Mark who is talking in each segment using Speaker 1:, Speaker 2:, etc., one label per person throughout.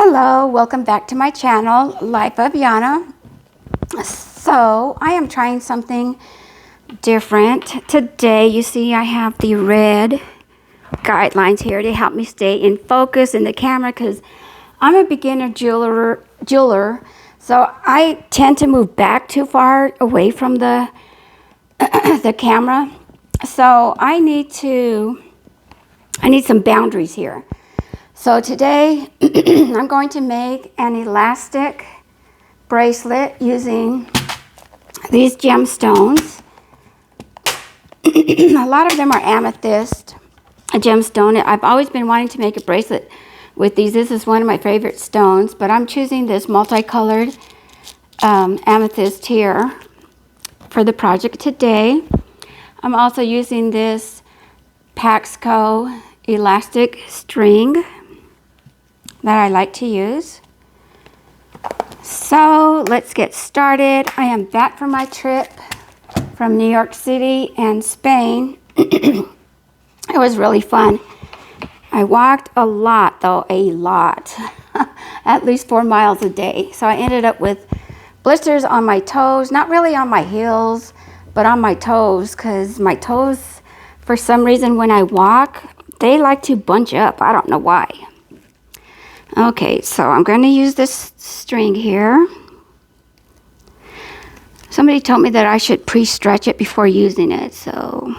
Speaker 1: Hello, welcome back to my channel, Life of Yana. So I am trying something different today. You see I have the red guidelines here to help me stay in focus in the camera because I'm a beginner jeweler, so I tend to move back too far away from the the camera. So I need some boundaries here. So today I'm going to make an elastic bracelet using these gemstones. A lot of them are amethyst, a gemstone. I've always been wanting to make a bracelet with these. This is one of my favorite stones, but I'm choosing this multicolored amethyst here for the project today. I'm also using this Paxco elastic string that I like to use. So let's get started. I am back from my trip from New York City and Spain. It was really fun. I walked a lot though, a lot, at least 4 miles a day. So I ended up with blisters on my toes, not really on my heels, but on my toes, because my toes, for some reason when I walk, they like to bunch up. I don't know why. Okay, so I'm going to use this string here. Somebody told me that I should pre-stretch it before using it, so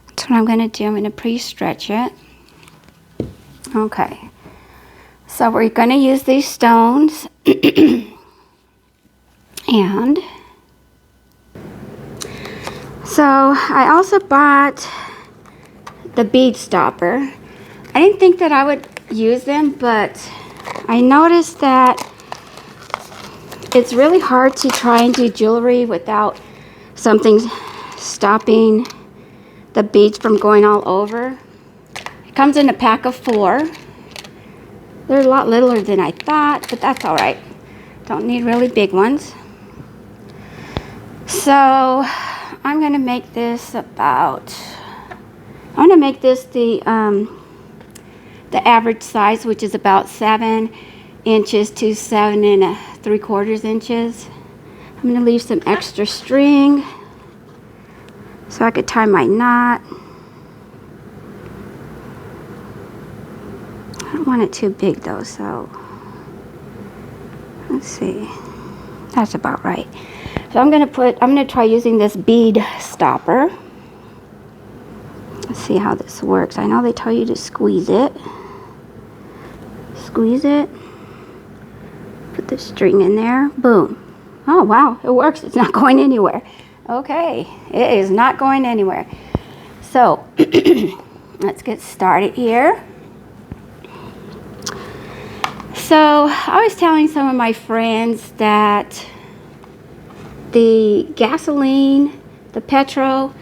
Speaker 1: that's what I'm going to do. I'm going to pre-stretch it. Okay, so we're going to use these stones. And so I also bought the Bead Stopper. I didn't think that I would use them, but I noticed that it's really hard to try and do jewelry without something stopping the beads from going all over. It comes in a pack of 4. They're a lot littler than I thought, but that's all right. Don't need really big ones. So I'm going to make this the average size, which is about 7 inches to 7 3/4 inches. I'm going to leave some extra string so I could tie my knot. I don't want it too big though, so let's see. That's about right. So I'm going to try using this bead stopper. Let's see how this works. I know they tell you to squeeze it. Squeeze it. Put the string in there. Boom. Oh, wow. It works. It's not going anywhere. Okay. It is not going anywhere. So, let's get started here. So, I was telling some of my friends that the gasoline, the petrol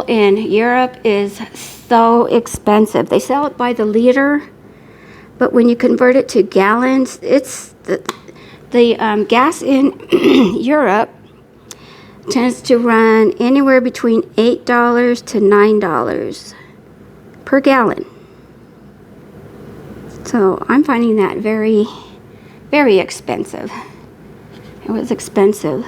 Speaker 1: in Europe is so expensive. They sell it by the liter, but when you convert it to gallons, it's the gas in Europe tends to run anywhere between $8 to $9 per gallon. So I'm finding that very, very expensive. It was expensive.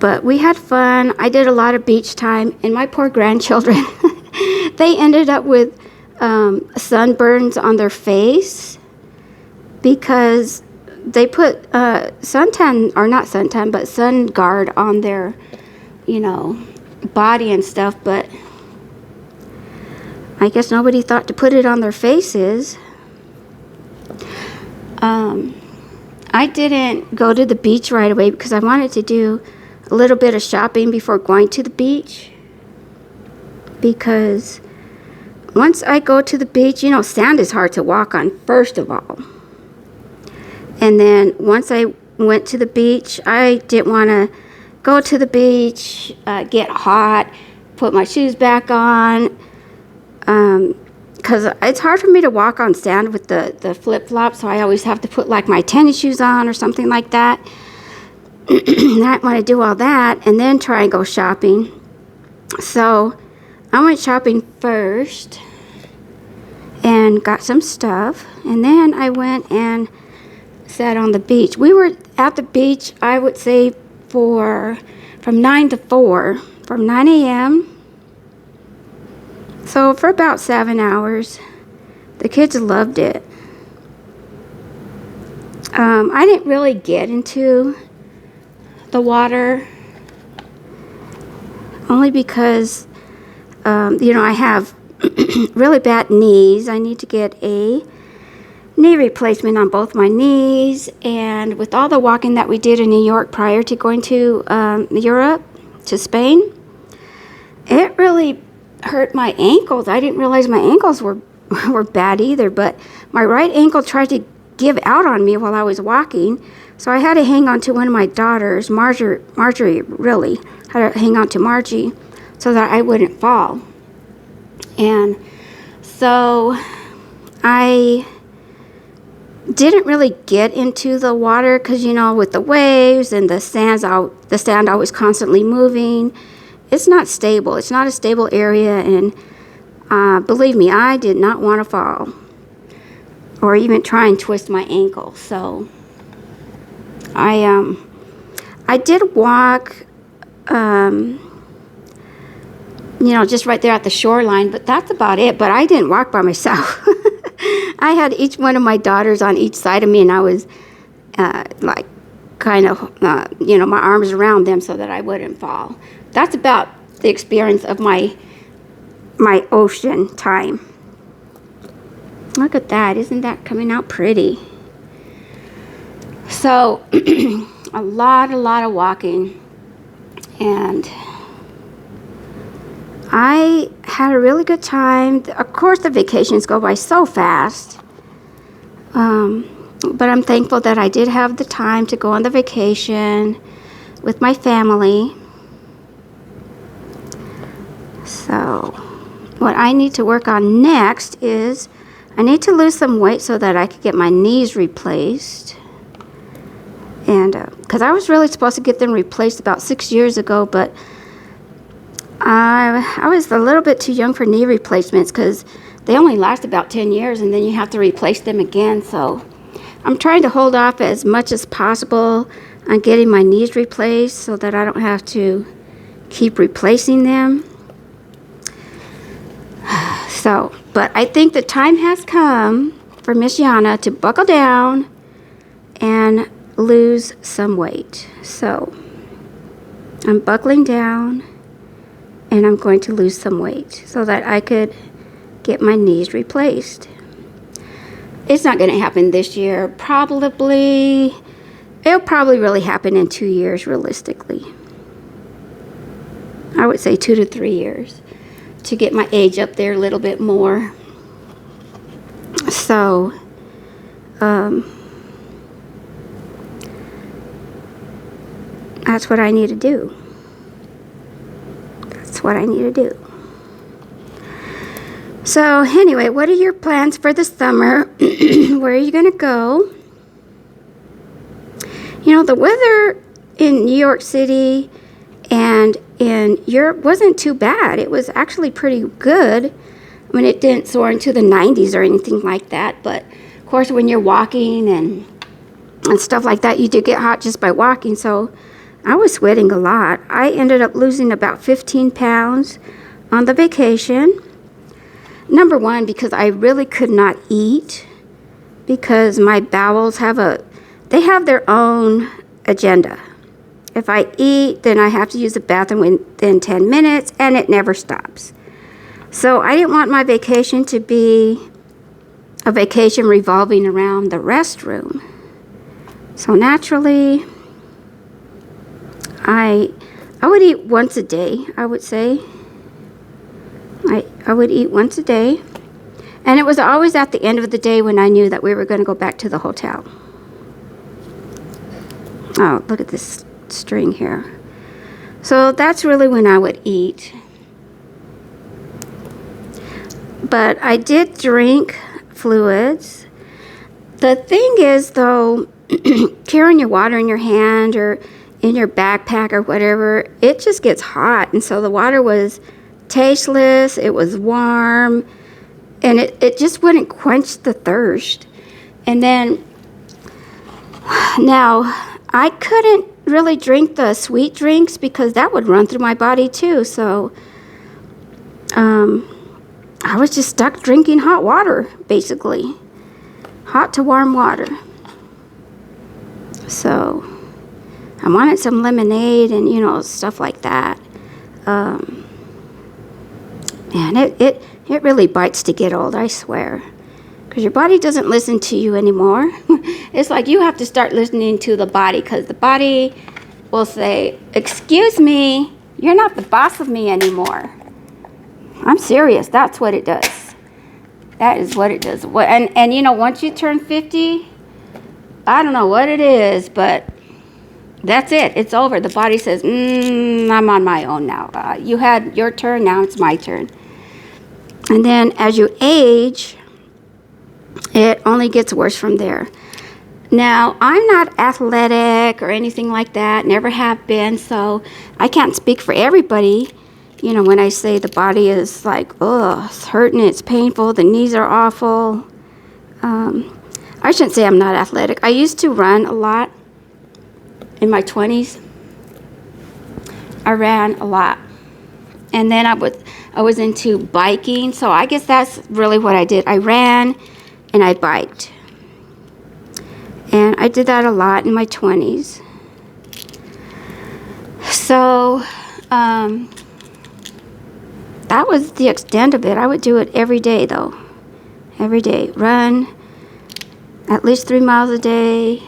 Speaker 1: But we had fun. I did a lot of beach time, and my poor grandchildren, they ended up with sunburns on their face because they put sun guard on their, body and stuff, but I guess nobody thought to put it on their faces. I didn't go to the beach right away because I wanted to do a little bit of shopping before going to the beach, because once I go to the beach, sand is hard to walk on, first of all. And then once I went to the beach, I didn't want to go to the beach, get hot, put my shoes back on, because it's hard for me to walk on sand with the flip-flops, so I always have to put like my tennis shoes on or something like that. I didn't want to do all that and then try and go shopping. So I went shopping first, and got some stuff. And then I went and sat on the beach. We were at the beach, I would say, from 9 to 4, from 9 a.m. So for about 7 hours. The kids loved it. I didn't really get into the water, only because, I have really bad knees. I need to get a knee replacement on both my knees, and with all the walking that we did in New York prior to going to Europe, to Spain, it really hurt my ankles. I didn't realize my ankles were bad either, but my right ankle tried to give out on me while I was walking, so I had to hang on to one of my daughters, Marjorie really, had to hang on to Margie so that I wouldn't fall. And so I didn't really get into the water because, with the waves and the sand always constantly moving, it's not stable. It's not a stable area, and believe me, I did not want to fall or even try and twist my ankle. So I did walk, just right there at the shoreline, but that's about it. But I didn't walk by myself. I had each one of my daughters on each side of me, and I was my arms around them so that I wouldn't fall. That's about the experience of my ocean time. Look at that. Isn't that coming out pretty? So a lot of walking, and I had a really good time. Of course, the vacations go by so fast, but I'm thankful that I did have the time to go on the vacation with my family. So what I need to work on next is I need to lose some weight so that I could get my knees replaced. And because I was really supposed to get them replaced about 6 years ago, but I was a little bit too young for knee replacements because they only last about 10 years and then you have to replace them again. So I'm trying to hold off as much as possible on getting my knees replaced so that I don't have to keep replacing them. So, but I think the time has come for Miss Yana to buckle down and lose some weight. So I'm buckling down and I'm going to lose some weight so that I could get my knees replaced. It's not going to happen this year. It'll probably really happen in 2 years, realistically. I would say 2 to 3 years to get my age up there a little bit more. So, that's what I need to do. So anyway, what are your plans for the summer? Where are you going to go? The weather in New York City and in Europe wasn't too bad. It was actually pretty good. I mean, it didn't soar into the 90s or anything like that. But, of course, when you're walking and stuff like that, you do get hot just by walking. So I was sweating a lot. I ended up losing about 15 pounds on the vacation. Number one, because I really could not eat because my bowels have their own agenda. If I eat, then I have to use the bathroom within 10 minutes, and it never stops. So I didn't want my vacation to be a vacation revolving around the restroom. So naturally, I would eat once a day, I would say. I would eat once a day. And it was always at the end of the day when I knew that we were going to go back to the hotel. Oh, look at this string here. So that's really when I would eat. But I did drink fluids. The thing is, though, carrying your water in your hand or in your backpack or whatever, it just gets hot. And so the water was tasteless. It was warm. and it just wouldn't quench the thirst. And then, now, I couldn't really drink the sweet drinks because that would run through my body too. So I was just stuck drinking hot water, basically. Hot to warm water. So I wanted some lemonade and, stuff like that. Man, it really bites to get old, I swear. Because your body doesn't listen to you anymore. It's like you have to start listening to the body, because the body will say, excuse me, you're not the boss of me anymore. I'm serious. That's what it does. That is what it does. And once you turn 50, I don't know what it is, but that's it. It's over. The body says, I'm on my own now. You had your turn. Now it's my turn. And then as you age, it only gets worse from there. Now, I'm not athletic or anything like that. Never have been. So I can't speak for everybody. When I say the body is like, it's hurting, it's painful, the knees are awful. I shouldn't say I'm not athletic. I used to run a lot in my 20s. I ran a lot. And then I was into biking. So I guess that's really what I did. I ran and I biked. And I did that a lot in my 20s. So, that was the extent of it. I would do it every day, though. Every day. Run at least 3 miles a day.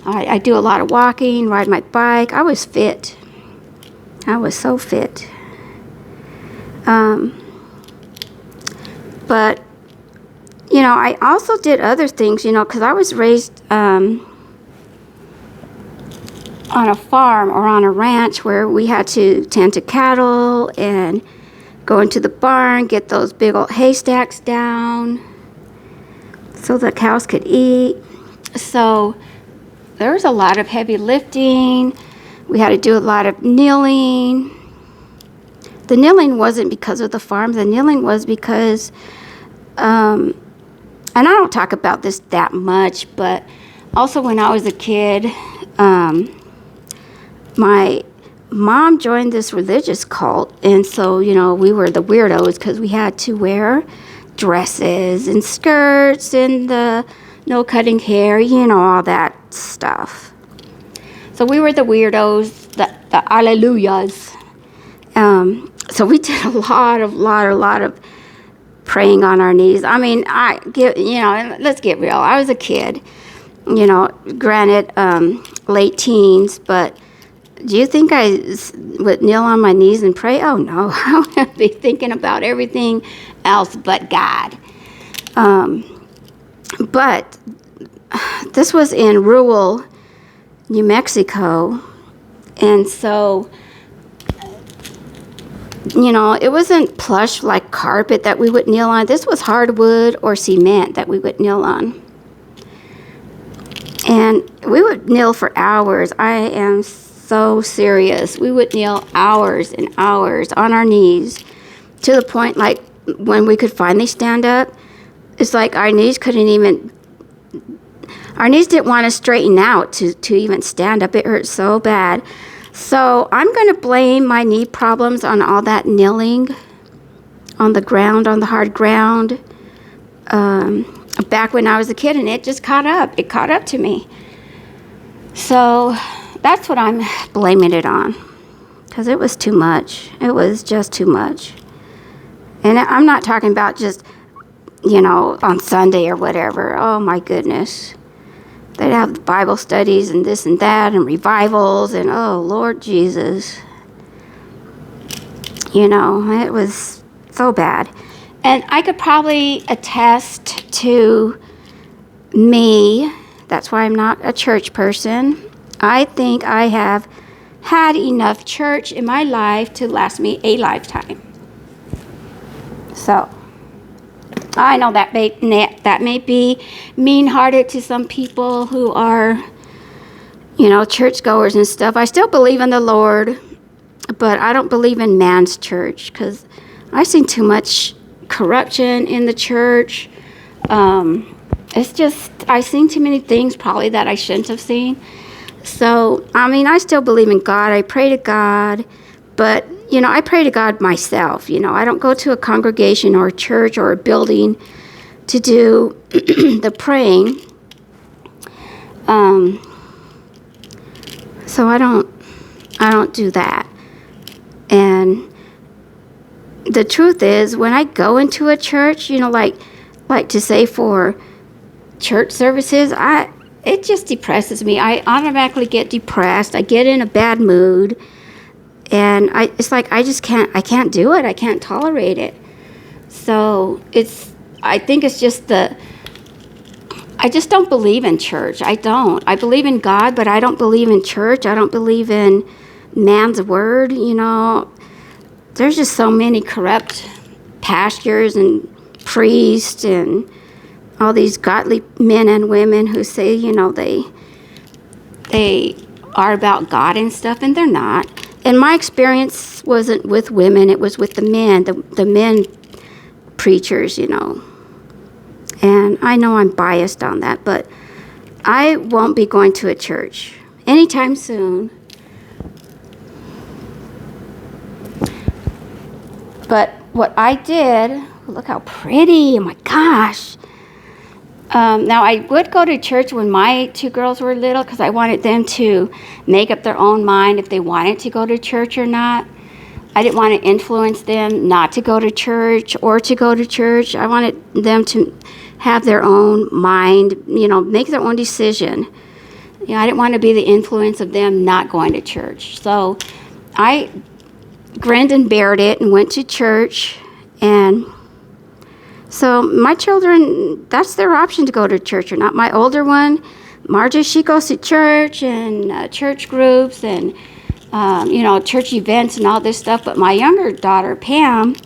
Speaker 1: I do a lot of walking, ride my bike. I was fit. I was so fit. But, I also did other things, because I was raised on a farm or on a ranch where we had to tend to cattle and go into the barn, get those big old haystacks down so the cows could eat. So there was a lot of heavy lifting. We had to do a lot of kneeling. The kneeling wasn't because of the farm. The kneeling was because, and I don't talk about this that much, but also when I was a kid, my mom joined this religious cult, and so, we were the weirdos because we had to wear dresses and skirts and the no cutting hair, all that stuff. So we were the weirdos, the alleluias. So we did a lot of praying on our knees. I mean, let's get real. I was a kid, granted, late teens, but do you think I would kneel on my knees and pray? Oh, no. I would be thinking about everything else but God. But this was in rural New Mexico, and so, it wasn't plush like carpet that we would kneel on. This was hardwood or cement that we would kneel on. And we would kneel for hours. I am so serious. We would kneel hours and hours on our knees to the point, like, when we could finally stand up, it's like our knees didn't want to straighten out to even stand up. It hurt so bad. So I'm going to blame my knee problems on all that kneeling on the ground, on the hard ground, back when I was a kid, and it just caught up. It caught up to me. So that's what I'm blaming it on, because it was too much. It was just too much. And I'm not talking about just, on Sunday or whatever. Oh, my goodness. They'd have Bible studies and this and that and revivals and, oh, Lord Jesus. It was so bad. And I could probably attest to me. That's why I'm not a church person. I think I have had enough church in my life to last me a lifetime. So, I know that may be mean-hearted to some people who are, churchgoers and stuff. I still believe in the Lord, but I don't believe in man's church, because I've seen too much corruption in the church. It's just, I've seen too many things probably that I shouldn't have seen. So, I mean, I still believe in God. I pray to God, but, you know, I pray to God myself. You know, I don't go to a congregation or a church or a building to do the praying. So I don't do that. And the truth is, when I go into a church, you know, like to say for church services, it just depresses me. I automatically get depressed. I get in a bad mood, and it's like I can't do it. I can't tolerate it. So I think it's just I just don't believe in church. I don't. I believe in God, but I don't believe in church. I don't believe in man's word, you know. There's just so many corrupt pastors and priests and all these godly men and women who say, you know, they are about God and stuff, and they're not. And my experience wasn't with women, it was with the men, the men preachers, you know. And I know I'm biased on that, but I won't be going to a church anytime soon. But what I did, look how pretty, oh my gosh. Now, I would go to church when my two girls were little because I wanted them to make up their own mind if they wanted to go to church or not. I didn't want to influence them not to go to church or to go to church. I wanted them to have their own mind, you know, make their own decision. You know, I didn't want to be the influence of them not going to church. So I grinned and bared it and went to church. And so my children, that's their option to go to church or not. My older one, Margie, she goes to church and church groups and, you know, church events and all this stuff. But my younger daughter, Pam,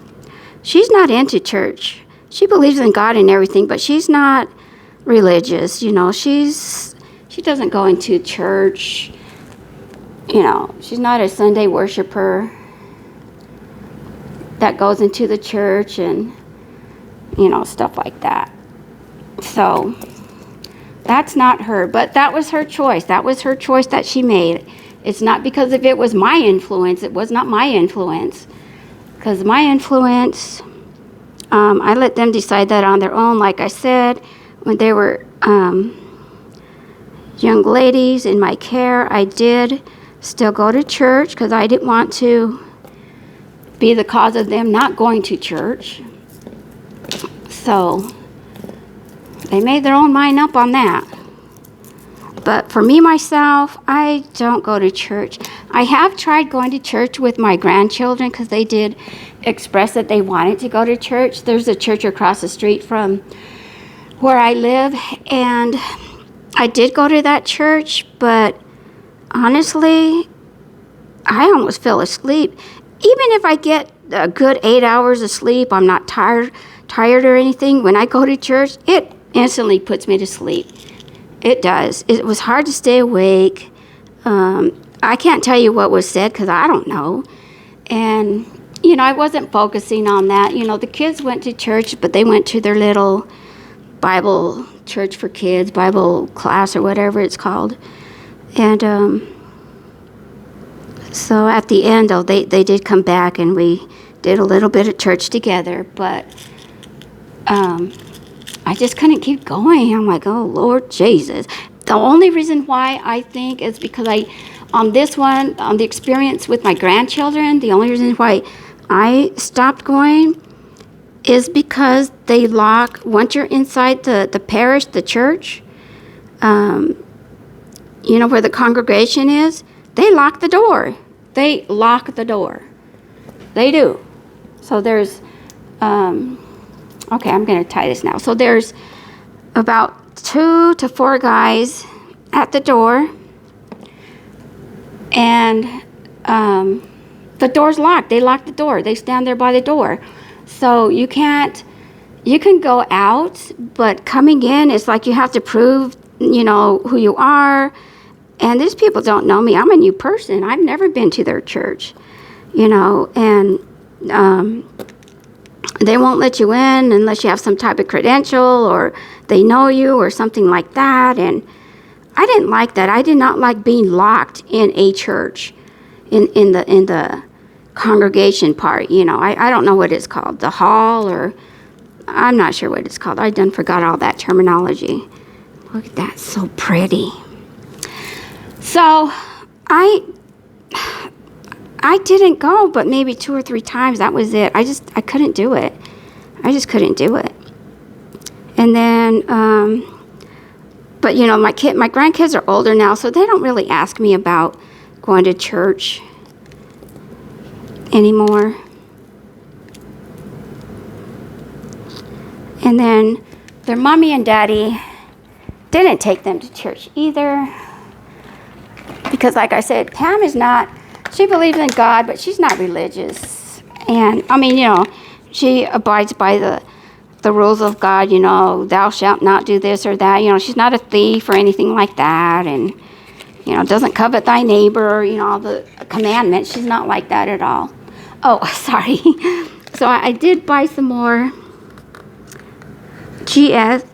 Speaker 1: she's not into church. She believes in God and everything, but she's not religious. You know, she doesn't go into church. You know, she's not a Sunday worshiper that goes into the church and, you know, stuff like that. So that's not her, but that was her choice. That was her choice that she made. It's not because if it was my influence. It was not my influence. Because my influence, I let them decide that on their own. Like I said, when they were young ladies in my care, I did still go to church because I didn't want to be the cause of them not going to church. So they made their own mind up on that. But for me, myself, I don't go to church. I have tried going to church with my grandchildren because they did express that they wanted to go to church. There's a church across the street from where I live, and I did go to that church, but honestly, I almost fell asleep. Even if I get a good 8 hours of sleep, I'm not tired or anything. When I go to church, it instantly puts me to sleep. It does. It was hard to stay awake. I can't tell you what was said because I don't know. And, you know, I wasn't focusing on that. You know, the kids went to church, but they went to their little Bible church for kids, Bible class or whatever it's called. And so at the end, though, they did come back and we did a little bit of church together. But I just couldn't keep going. I'm like, oh, Lord Jesus. The only reason why I think is because on the experience with my grandchildren, the only reason why I stopped going is because they lock, once you're inside the parish, the church, you know, where the congregation is, they lock the door. They lock the door. They do. So there's, okay, I'm going to tie this now. So there's about 2 to 4 guys at the door, and the door's locked. They lock the door. They stand there by the door. So you can go out, but coming in, it's like you have to prove, you know, who you are. And these people don't know me. I'm a new person. I've never been to their church, you know, and they won't let you in unless you have some type of credential or they know you or something like that. And I didn't like that. I did not like being locked in a church, in the congregation part. You know, I don't know what it's called, the hall, or I'm not sure what it's called. I done forgot all that terminology. Look at that, so pretty. So I didn't go, but maybe 2 or 3 times. That was it. I couldn't do it. I just couldn't do it. And then, but you know, my grandkids are older now, so they don't really ask me about going to church anymore. And then their mommy and daddy didn't take them to church either. Because like I said, Pam is not, she believes in God, but she's not religious. And I mean, you know, she abides by the rules of God, you know, thou shalt not do this or that. You know, she's not a thief or anything like that. And, you know, doesn't covet thy neighbor, you know, all the commandments. She's not like that at all. Oh, sorry. So I did buy some more GS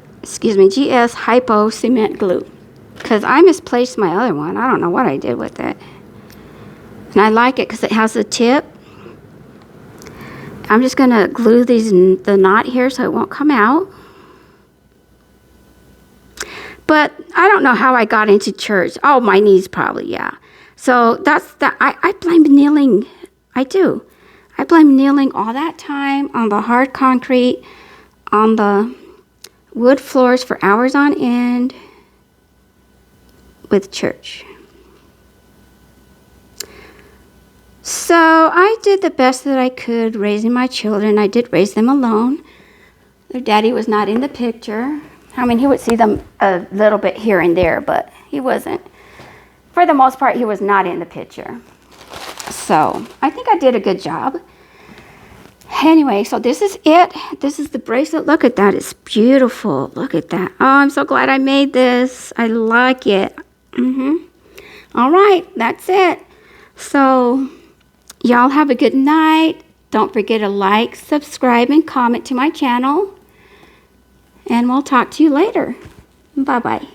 Speaker 1: Hypo Cement Glue. Because I misplaced my other one. I don't know what I did with it. And I like it because it has a tip. I'm just going to glue the knot here so it won't come out. But I don't know how I got into church. Oh, my knees probably, yeah. So that's that. I blame kneeling. I do. I blame kneeling all that time on the hard concrete, on the wood floors for hours on end with church. So I did the best that I could raising my children. I did raise them alone. Their daddy was not in the picture. I mean, he would see them a little bit here and there, but he wasn't. For the most part, he was not in the picture. So I think I did a good job. Anyway, so this is it. This is the bracelet. Look at that. It's beautiful. Look at that. Oh, I'm so glad I made this. I like it. All right, that's it. So y'all have a good night. Don't forget to like, subscribe, and comment to my channel. And we'll talk to you later. Bye-bye.